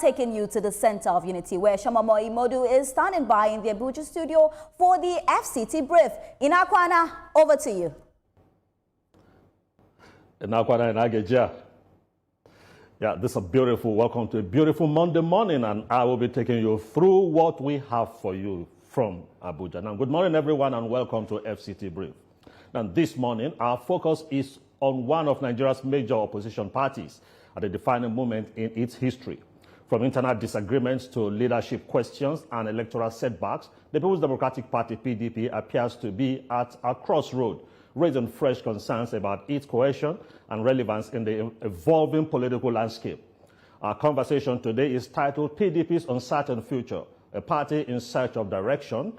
Taking you to the center of unity, where Shamamo Imodu is standing by in the Abuja studio for the FCT brief. Inakwana, over to you. Inakwana Inageja. Yeah, this is a beautiful, welcome to a beautiful Monday morning, and I will be taking you through what we have for you from Abuja. Now, good morning, everyone, and welcome to FCT brief. Now, this morning, our focus is on one of Nigeria's major opposition parties at a defining moment in its history. From internal disagreements to leadership questions and electoral setbacks, the People's Democratic Party, PDP, appears to be at a crossroad, raising fresh concerns about its cohesion and relevance in the evolving political landscape. Our conversation today is titled PDP's Uncertain Future, a party in search of direction.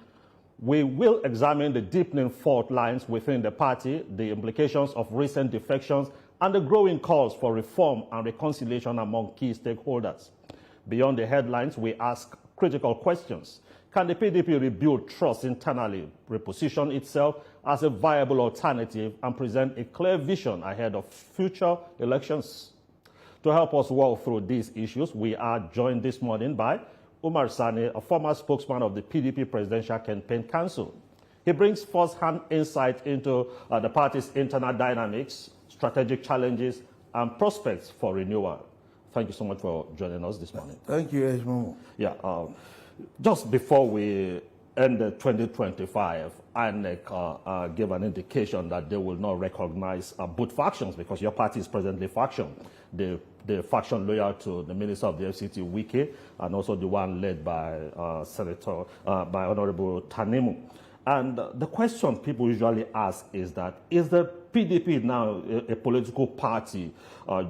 We will examine the deepening fault lines within the party, the implications of recent defections, and the growing calls for reform and reconciliation among key stakeholders. Beyond the headlines, we ask critical questions. Can the PDP rebuild trust internally, reposition itself as a viable alternative, and present a clear vision ahead of future elections? To help us walk through these issues, we are joined this morning by Umar Sani, a former spokesman of the PDP Presidential Campaign Council. He brings first-hand insight into the party's internal dynamics, strategic challenges, and prospects for renewal. Thank you so much for joining us this morning. Thank you, Eshmo. Yeah, just before we end 2025, INEC gave an indication that they will not recognize both factions because your party is presently faction. The faction loyal to the Minister of the FCT, Wike, and also the one led by by Honorable Tanimu. And the question people usually ask is that, is the PDP now a political party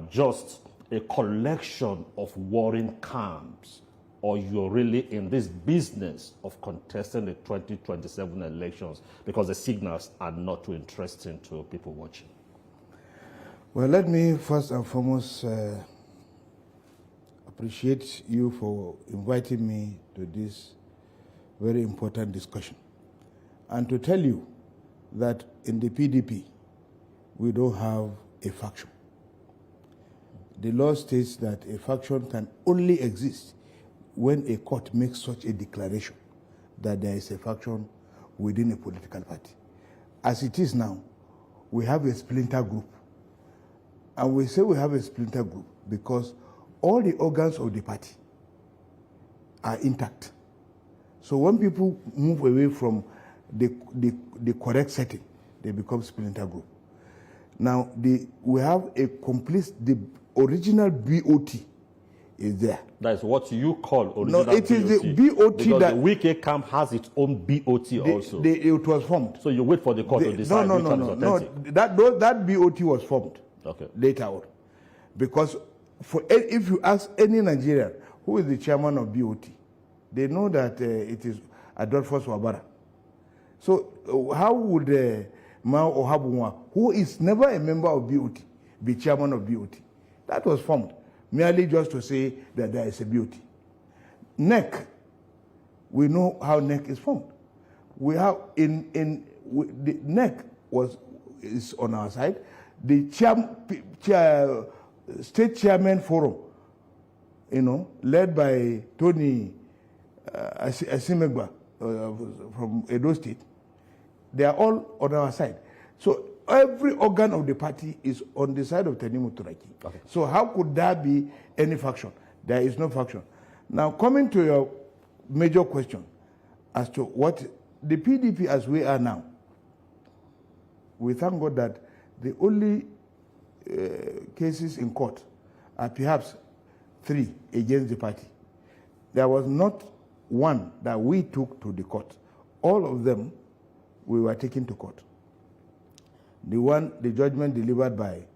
just a collection of warring camps, or you're really in this business of contesting the 2027 elections because the signals are not too interesting to people watching? Well, let me first and foremost appreciate you for inviting me to this very important discussion, and to tell you that in the PDP, we don't have a faction. The law states that a faction can only exist when a court makes such a declaration that there is a faction within a political party. As it is now, we have a splinter group. And we say we have a splinter group because all the organs of the party are intact. So when people move away from the correct setting, they become splinter group. Now, we have a complete, the original BOT is there. That is what you call original BOT. No, it is the BOT because that... the Wike camp has its own BOT also. It was formed. So you wait for the court to decide which one is authentic. That BOT was formed later on. Because if you ask any Nigerian who is the chairman of BOT, they know that it is Adolphus Wabara. So how would Mao Ohabunwa, who is never a member of BOT, be chairman of BOT? That was formed merely just to say that there is a BOT. NEC, we know how NEC is formed. We have the NEC is on our side. The state chairman forum, led by Tony Asimegba from Edo State, they are all on our side. So every organ of the party is on the side of Tanimu Turaki. Okay. So how could there be any faction? There is no faction. Now, coming to your major question as to what the PDP as we are now, we thank God that the only cases in court are perhaps 3 against the party. There was not one that we took to the court. All of them we were taken to court. The judgment delivered by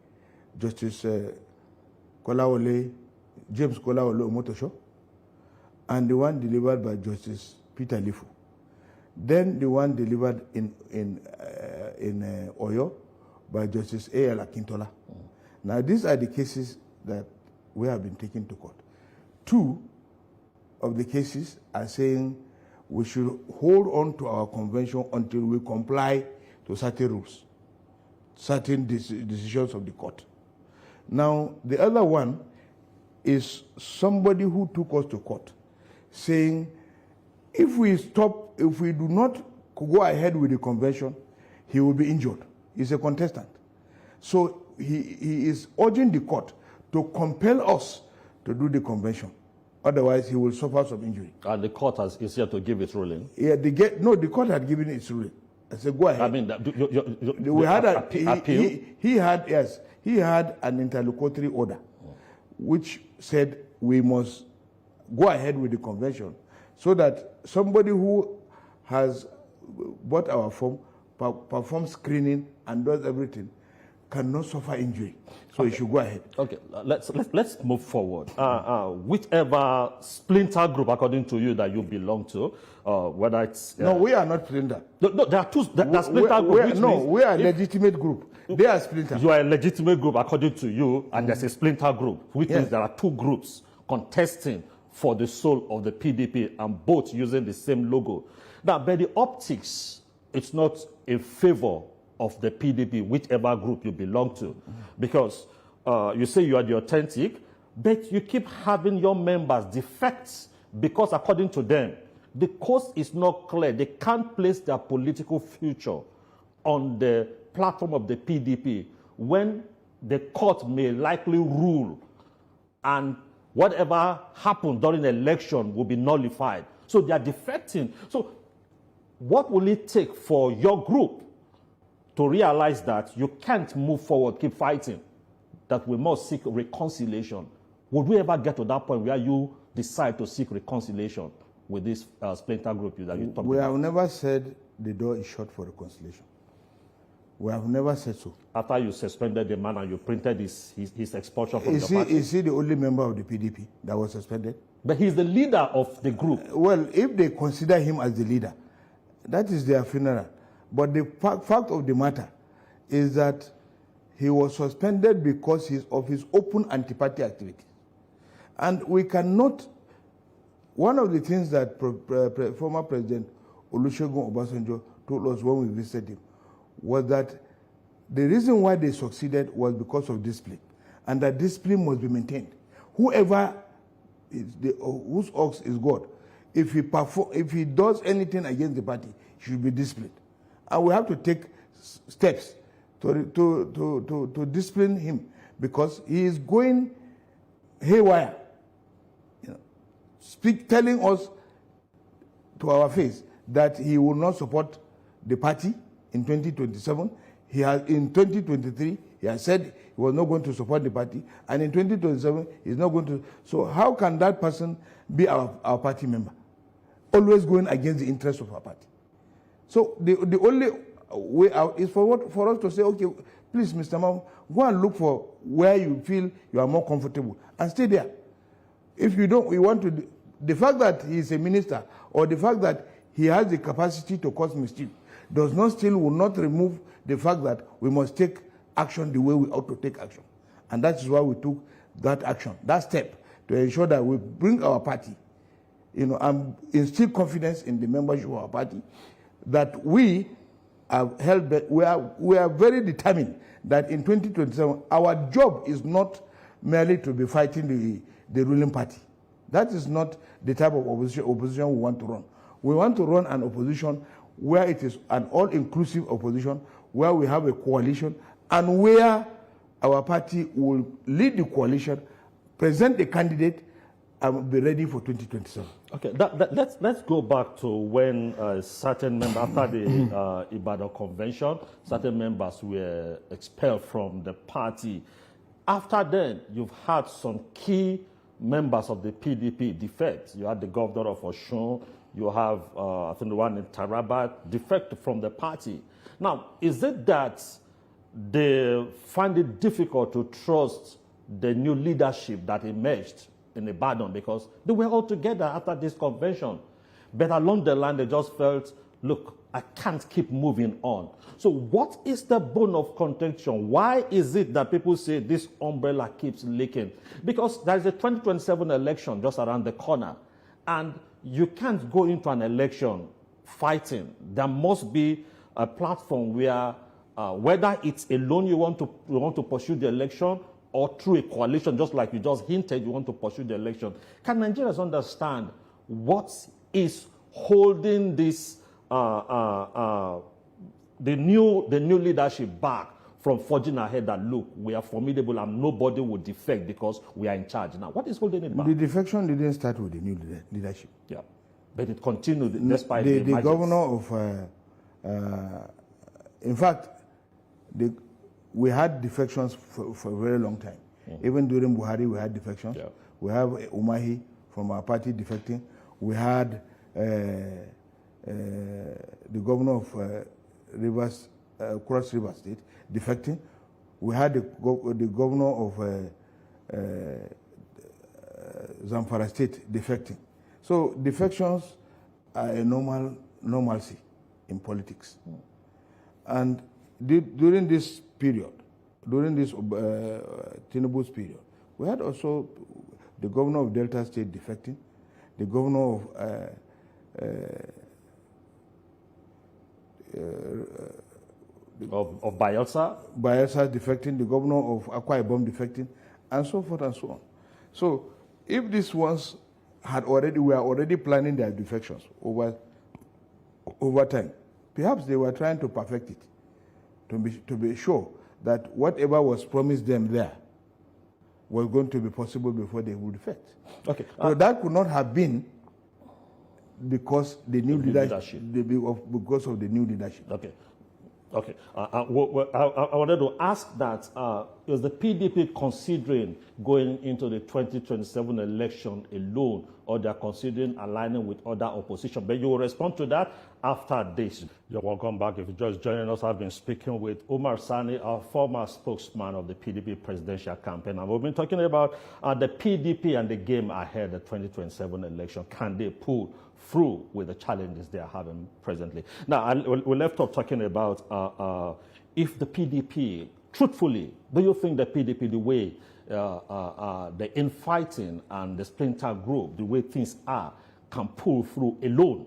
Justice James Kolawole Omotosho, and the one delivered by Justice Peter Lifu. Then the one delivered in Oyo by Justice A.L. Akintola. Now, these are the cases that we have been taken to court. 2 of the cases are saying we should hold on to our convention until we comply to certain rules, certain decisions of the court. Now, the other one is somebody who took us to court saying, if we do not go ahead with the convention, he will be injured. He's a contestant. So he is urging the court to compel us to do the convention. Otherwise, he will suffer some injury. And the court is here to give its ruling? Yeah, the court had given its ruling. I said, go ahead. I mean, we had appeal? He had an interlocutory order, which said we must go ahead with the convention so that somebody who has bought our form, performs screening and does everything, cannot suffer injury. So he should go ahead. Okay, let's move forward. Whichever splinter group, according to you, that you belong to, whether it's... no, we are not splinter. No, there are two. There are splinter groups. No, we are a legitimate group. They are splinter. You are a legitimate group, according to you, and there's a splinter group, which means there are two groups contesting for the soul of the PDP, and both using the same logo. Now, by the optics, it's not in favor of the PDP, whichever group you belong to, because you say you are the authentic, but you keep having your members defect because, according to them, the course is not clear. They can't place their political future on the platform of the PDP when the court may likely rule, and whatever happened during the election will be nullified. So they are defecting. So what will it take for your group to realize that you can't move forward, keep fighting, that we must seek reconciliation? Would we ever get to that point where you decide to seek reconciliation with this splinter group that you talked about? We have never said the door is shut for reconciliation. We have never said so. After you suspended the man and you printed his expulsion from the party? Is he the only member of the PDP that was suspended? But he's the leader of the group. Well, if they consider him as the leader, that is their funeral. But the fact of the matter is that he was suspended because of his open anti-party activity. And we cannot... One of the things that former President Olusegun Obasanjo told us when we visited him was that the reason why they succeeded was because of discipline, and that discipline must be maintained. Whoever whose ox is God, if he does anything against the party, he should be disciplined. And we have to take steps to discipline him, because he is going haywire, telling us to our face that he will not support the party in 2027. In 2023, he has said he was not going to support the party, and in 2027, he's not going to. So how can that person be our party member? Always going against the interests of our party. So the only way out is for us to say, okay, please, Mr. Mam, go and look for where you feel you are more comfortable and stay there. If you don't, we want to. The fact that he is a minister, or the fact that he has the capacity to cause mischief, will not remove the fact that we must take action the way we ought to take action. And that is why we took that action, that step, to ensure that we bring our party, and instill confidence in the membership of our party, that we are held back. We are very determined that in 2027, our job is not merely to be fighting the ruling party. That is not the type of opposition we want to run. We want to run an opposition where it is an all-inclusive opposition, where we have a coalition, and where our party will lead the coalition, present the candidate, and be ready for 2027. Okay, let's go back to when certain members, after the Ibadan Convention, certain members were expelled from the party. After then, you've had some key members of the PDP defect. You had the governor of Osun, you have, I think, the one in Taraba, defect from the party. Now, is it that they find it difficult to trust the new leadership that emerged in Ibadan, because they were all together after this convention? But along the line, they just felt, look, I can't keep moving on. So what is the bone of contention? Why is it that people say this umbrella keeps leaking? Because there is a 2027 election just around the corner, and you can't go into an election fighting. There must be a platform where whether it's alone you want to pursue the election, or through a coalition, just like you just hinted you want to pursue the election. Can Nigerians understand what is holding this the new leadership back from forging ahead that, look, we are formidable and nobody will defect because we are in charge now? What is holding it back? The defection didn't start with the new leadership. Yeah, but it continued despite the emergence. governor of, in fact, we had defections for a very long time. Even during Buhari, we had defections. Yeah. We have Umahi from our party defecting. We had the governor of Rivers, Cross River State, defecting. We had the governor of Zamfara State defecting. So defections are a normalcy in politics. And during this period, during this Tinubu's period, we had also the governor of Delta State defecting, the governor of Bayelsa defecting, the governor of Akwa Ibom defecting, and so forth and so on. So if these ones we are already planning their defections over time, perhaps they were trying to perfect it, to be sure that whatever was promised them there was going to be possible before they would defect. Okay. So that could not have been because the new leadership. Because of the new leadership. Okay. Okay. I wanted to ask that, is the PDP considering going into the 2027 election alone, or they're considering aligning with other opposition? But you will respond to that after this. You're welcome back. If you're just joining us, I've been speaking with Umar Sani, our former spokesman of the PDP presidential campaign. And we've been talking about the PDP and the game ahead, the 2027 election. Can they pull through with the challenges they are having presently? Now, we left off talking about if the PDP, truthfully, do you think the PDP, the way the infighting and the splinter group, the way things are, can pull through alone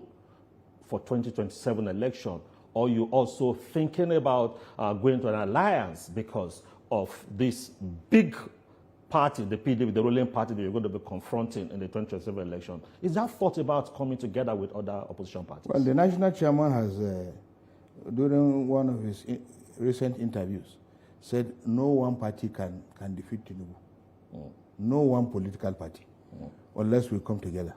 for 2027 election? Or you also thinking about going to an alliance because of this big party, the PDP, the ruling party that you're going to be confronting in the 2027 election? Is that thought about coming together with other opposition parties? Well, the national chairman has, during one of his recent interviews, said no one party can defeat Tinubu. No one political party, unless we come together.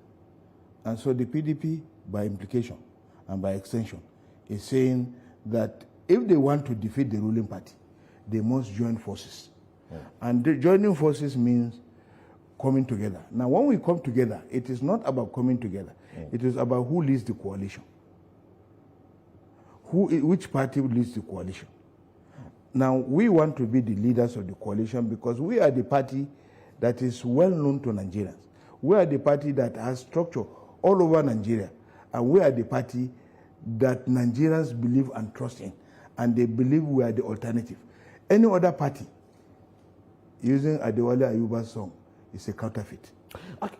And so the PDP, by implication and by extension, is saying that if they want to defeat the ruling party, they must join forces. And joining forces means coming together. Now, when we come together, it is not about coming together. It is about who leads the coalition. Which party leads the coalition. Now, we want to be the leaders of the coalition because we are the party that is well known to Nigerians. We are the party that has structure all over Nigeria. And we are the party that Nigerians believe and trust in. And they believe we are the alternative. Any other party using Adewale Ayuba's song is a counterfeit.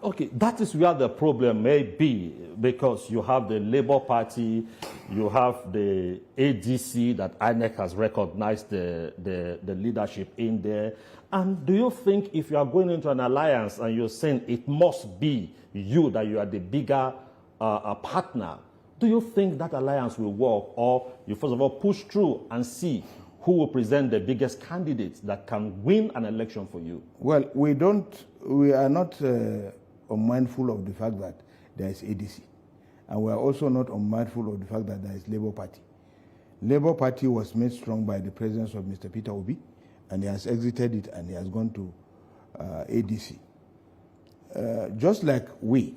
Okay, that is where the problem may be, because you have the Labour Party, you have the ADC that INEC has recognized the leadership in there. And do you think if you are going into an alliance and you're saying it must be you, that you are the bigger partner, do you think that alliance will work? Or you first of all push through and see who will present the biggest candidates that can win an election for you? Well, we are not unmindful of the fact that there is ADC. And we are also not unmindful of the fact that there is Labour Party. Labour Party was made strong by the presence of Mr. Peter Obi, and he has exited it and he has gone to ADC. Just like we,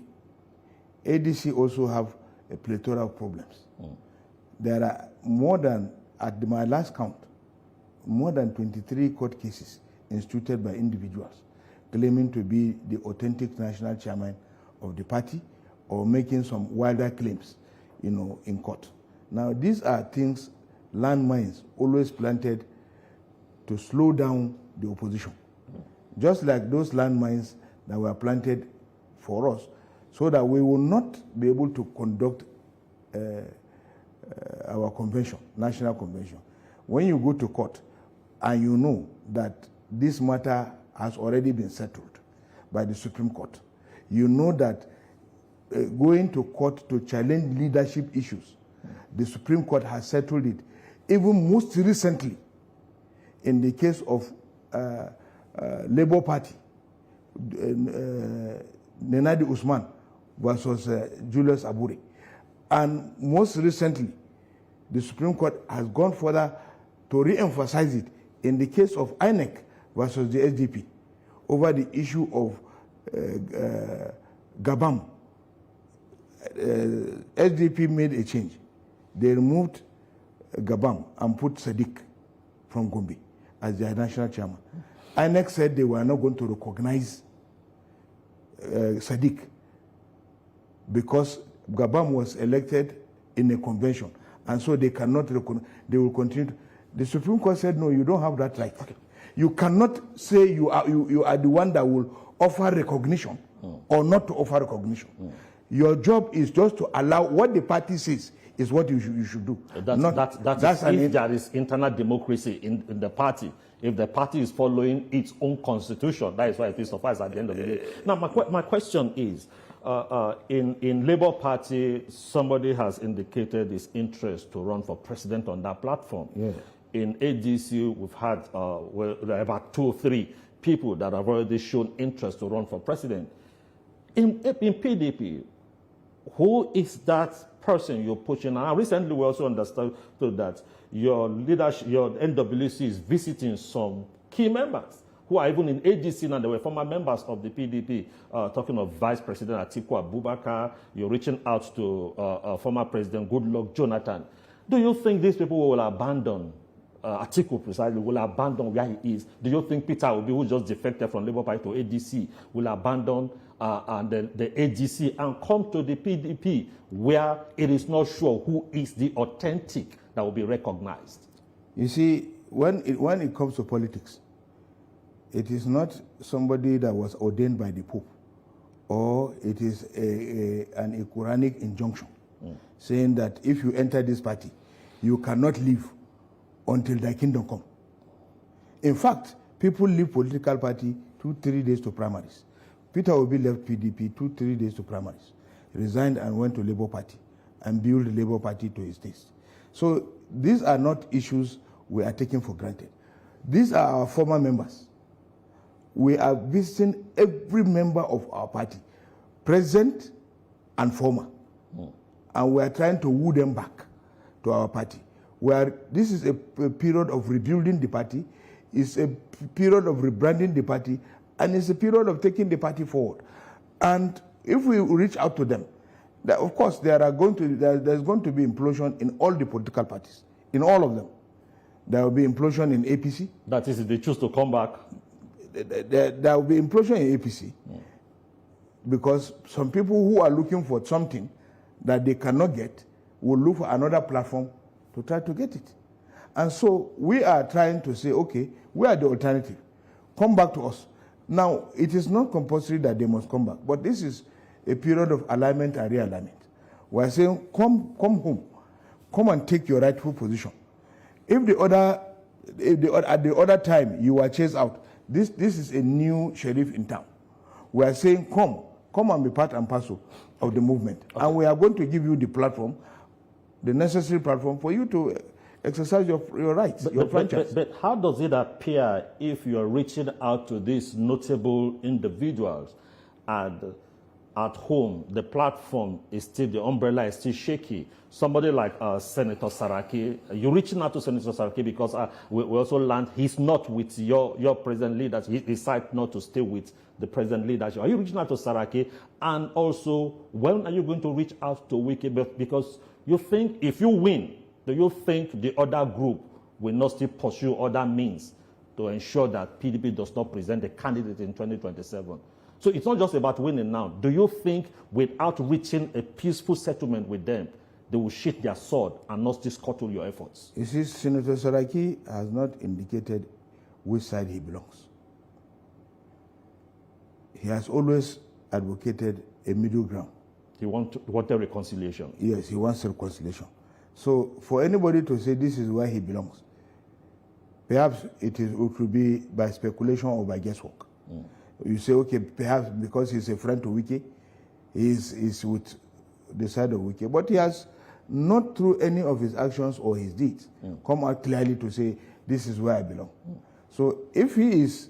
ADC also have a plethora of problems. There are more than, at my last count, more than 23 court cases instituted by individuals claiming to be the authentic national chairman of the party or making some wilder claims, in court. Now, these are things, landmines, always planted to slow down the opposition. Just like those landmines that were planted for us, so that we will not be able to conduct our convention, national convention. When you go to court and you know that this matter has already been settled by the Supreme Court. You know that going to court to challenge leadership issues, the Supreme Court has settled it. Even most recently, in the case of Labour Party, Nenadi Usman versus Julius Abure. And most recently, the Supreme Court has gone further to re-emphasize it in the case of INEC versus the SDP over the issue of Gabam. SDP made a change. They removed Gabam and put Sadiq from Gombe as their national chairman. INEC said they were not going to recognize Sadiq because Gabam was elected in a convention, and so they cannot recognize. They will continue. The Supreme Court said, no, you don't have that right. Okay. You cannot say you are the one that will offer recognition or not to offer recognition. Your job is just to allow what the party says is what you should do. That's if there is internal democracy in the party. If the party is following its own constitution, that is why it suffices at the end of the day. Now, my question is, in Labour Party, somebody has indicated his interest to run for president on that platform. Yeah. In ADC, we've had about 2 or 3 people that have already shown interest to run for president. In PDP, who is that person you're pushing? And recently, we also understood that your leadership, your NWC is visiting some key members who are even in ADC and they were former members of the PDP, talking of Vice President Atiku Abubakar. You're reaching out to former President Goodluck Jonathan. Do you think these people will abandon Atiku precisely, will abandon where he is? Do you think Peter Obi, who just defected from Labour Party to ADC, will abandon the ADC and come to the PDP where it is not sure who is the authentic that will be recognized? You see, when it comes to politics, it is not somebody that was ordained by the Pope, or it is a Quranic injunction saying that if you enter this party, you cannot leave until thy kingdom come. In fact, people leave political party 2-3 days to primaries. Peter Obi left PDP 2-3 days to primaries, resigned and went to Labour Party and built the Labour Party to his taste. So these are not issues we are taking for granted. These are our former members. We are visiting every member of our party, present and former. And we are trying to woo them back to our party. This is a period of rebuilding the party, it's a period of rebranding the party, and it's a period of taking the party forward. And if we reach out to them, of course, there's going to be implosion in all the political parties, in all of them. There will be implosion in APC. That is, if they choose to come back. There will be implosion in APC because some people who are looking for something that they cannot get will look for another platform to try to get it. And so we are trying to say, okay, we are the alternative. Come back to us. Now, it is not compulsory that they must come back, but this is a period of alignment and realignment. We are saying, come home. Come and take your rightful position. If at the other time you were chased out, this is a new sheriff in town. We are saying, come and be part and parcel of the movement. Okay. And we are going to give you the platform, the necessary platform for you to exercise your rights, your franchise. But how does it appear if you are reaching out to these notable individuals and at home, the platform is still, the umbrella is still shaky? Somebody like Senator Saraki, you're reaching out to Senator Saraki because we also learned he's not with your present leaders. He decided not to stay with the present leadership. Are you reaching out to Saraki? And also, when are you going to reach out to Wiki? Because you think if you win, do you think the other group will not still pursue other means to ensure that PDP does not present a candidate in 2027? So it's not just about winning now. Do you think without reaching a peaceful settlement with them, they will sheath their sword and not just scuttle your efforts? You see, Senator Saraki has not indicated which side he belongs. He has always advocated a middle ground. He wanted reconciliation. Yes, he wants reconciliation. So for anybody to say this is where he belongs, perhaps it could be by speculation or by guesswork. You say, okay, perhaps because he's a friend to Wike, he's with the side of Wike, but he has not through any of his actions or his deeds come out clearly to say, this is where I belong. So if he is,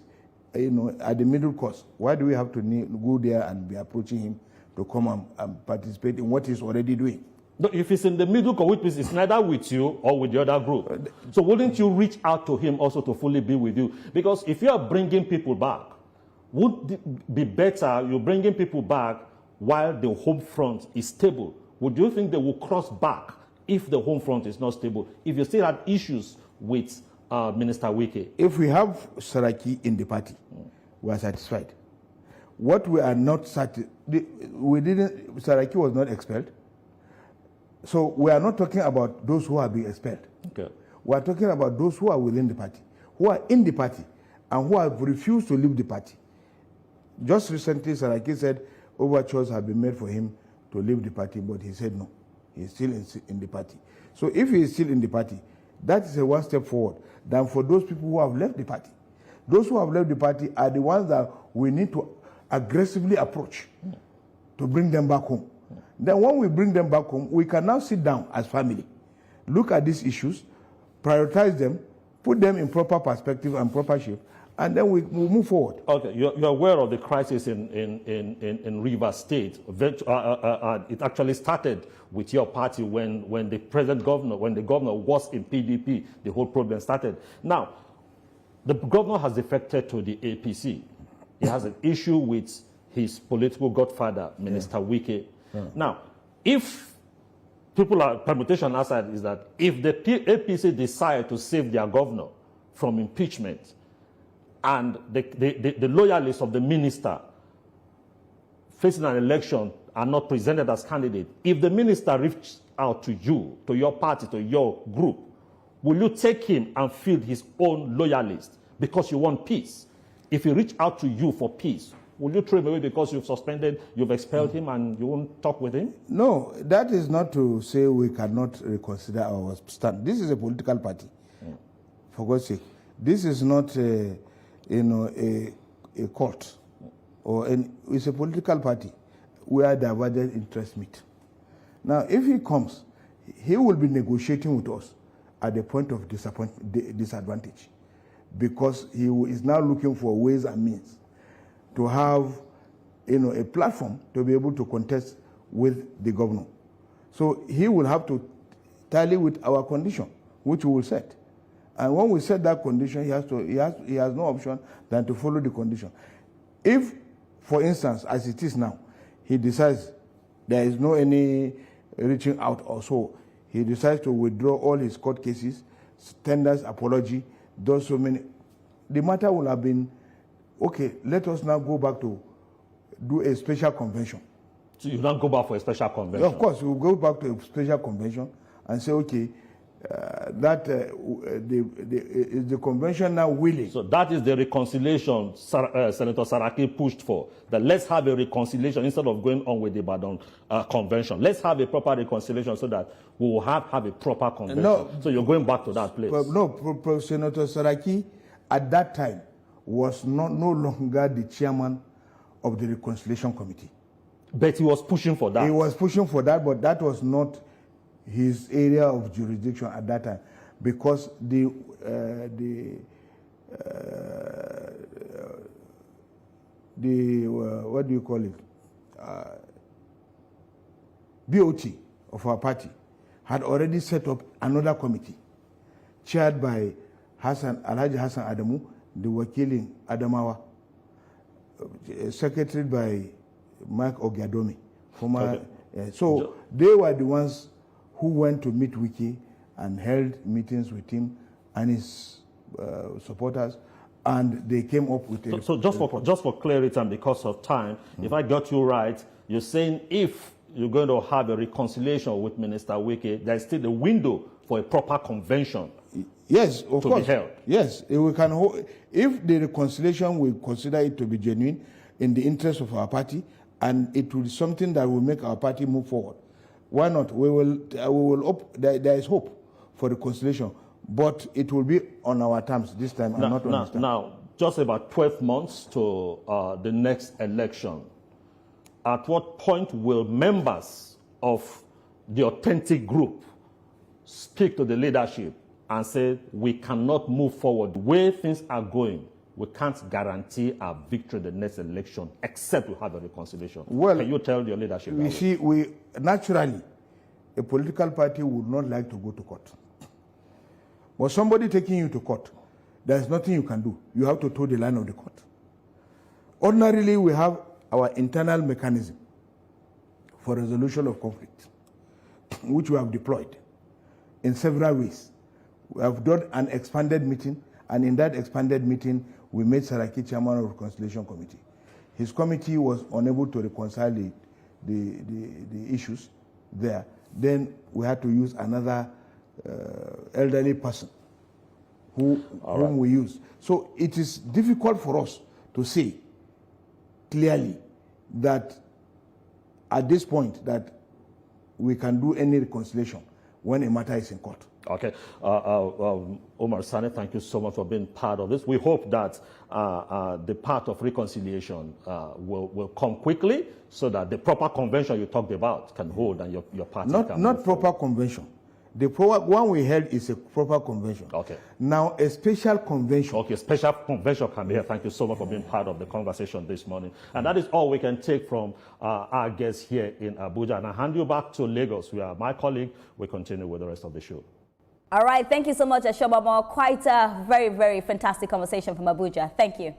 at the middle course, why do we have to go there and be approaching him to come and participate in what he's already doing? No, if it's in the middle course, which is neither with you or with the other group, so wouldn't you reach out to him also to fully be with you? Because if you are bringing people back, would it be better you're bringing people back while the home front is stable? Would you think they will cross back if the home front is not stable, if you still had issues with Minister Wike? If we have Saraki in the party, we are satisfied. What we are not satisfied, Saraki was not expelled. So we are not talking about those who are being expelled. Okay. We are talking about those who are within the party, who are in the party, and who have refused to leave the party. Just recently, Saraki said overtures have been made for him to leave the party, but he said no. He's still in the party. So if he is still in the party, that is a one step forward than for those people who have left the party. Those who have left the party are the ones that we need to aggressively approach to bring them back home. Then when we bring them back home, we can now sit down as family, look at these issues, prioritize them, put them in proper perspective and proper shape, and then we move forward. Okay, you're aware of the crisis in Rivers State. It actually started with your party when the governor was in PDP. The whole problem started. Now, the governor has defected to the APC. He has an issue with his political godfather, Minister Wike. Now, if permutation aside is that if the APC decide to save their governor from impeachment, and the loyalists of the minister facing an election are not presented as candidate, if the minister reaches out to you, to your party, to your group, will you take him and field his own loyalists because you want peace? If he reach out to you for peace, will you throw him away because you've expelled him and you won't talk with him? No, that is not to say we cannot reconsider our stand. This is a political party, for God's sake. This is not a court, it's a political party where divergent interests meet. Now, if he comes, he will be negotiating with us at the point of disadvantage, because he is now looking for ways and means to have, a platform to be able to contest with the governor. So he will have to tally with our condition, which we will set. And when we set that condition, he has no option than to follow the condition. If, for instance, as it is now, he decides there is no any reaching out or so, he decides to withdraw all his court cases, tenders apology, does so many, the matter will have been, okay, let us now go back to do a special convention. So you don't go back for a special convention? Of course, we'll go back to a special convention and say, okay, is the convention now willing? So that is the reconciliation Senator Saraki pushed for, that let's have a reconciliation instead of going on with the Ibadan convention. Let's have a proper reconciliation so that we will have a proper convention. No, so you're going back to that place? No, Senator Saraki at that time was no longer the chairman of the reconciliation committee. But he was pushing for that? He was pushing for that, but that was not his area of jurisdiction at that time, because what do you call it? BOT of our party had already set up another committee chaired by Alhaji Hassan Adamu, the Wakili Adamawa, secretaried by Mike Ogiadomi, former. Okay. So they were the ones who went to meet Wike and held meetings with him and his supporters, and they came up with a... So just for clarity and because of time, if I got you right, you're saying if you're going to have a reconciliation with Minister Wike, there's still a window for a proper convention. Yes, of course. To be held. Yes, we can hold, if the reconciliation we consider it to be genuine in the interest of our party, and it will be something that will make our party move forward. Why not? There is hope for reconciliation, But it will be on our terms this time and not on his terms. Now, just about 12 months to the next election. At what point will members of the authentic group speak to the leadership and say, we cannot move forward the way things are going? We can't guarantee our victory in the next election except we have a reconciliation. Well, can you tell your leadership? You see, naturally, a political party would not like to go to court. But somebody taking you to court, there's nothing you can do. You have to toe the line of the court. Ordinarily, we have our internal mechanism for resolution of conflict, which we have deployed in several ways. We have done an expanded meeting, and in that expanded meeting, we made Saraki chairman of the Reconciliation Committee. His committee was unable to reconcile the issues there. Then we had to use another elderly person whom we use. So it is difficult for us to say clearly that at this point that we can do any reconciliation when a matter is in court. Okay. Omar Sane, thank you so much for being part of this. We hope that the part of reconciliation will come quickly so that the proper convention you talked about can hold and your party can Not proper convention. The one we held is a proper convention. Okay. Now, a special convention. Okay, special convention can be here. Thank you so much for being part of the conversation this morning. And that is all we can take from our guests here in Abuja. And I hand you back to Lagos, where my colleague will continue with the rest of the show. All right. Thank you so much, Ashobamo. Quite a very, very fantastic conversation from Abuja. Thank you.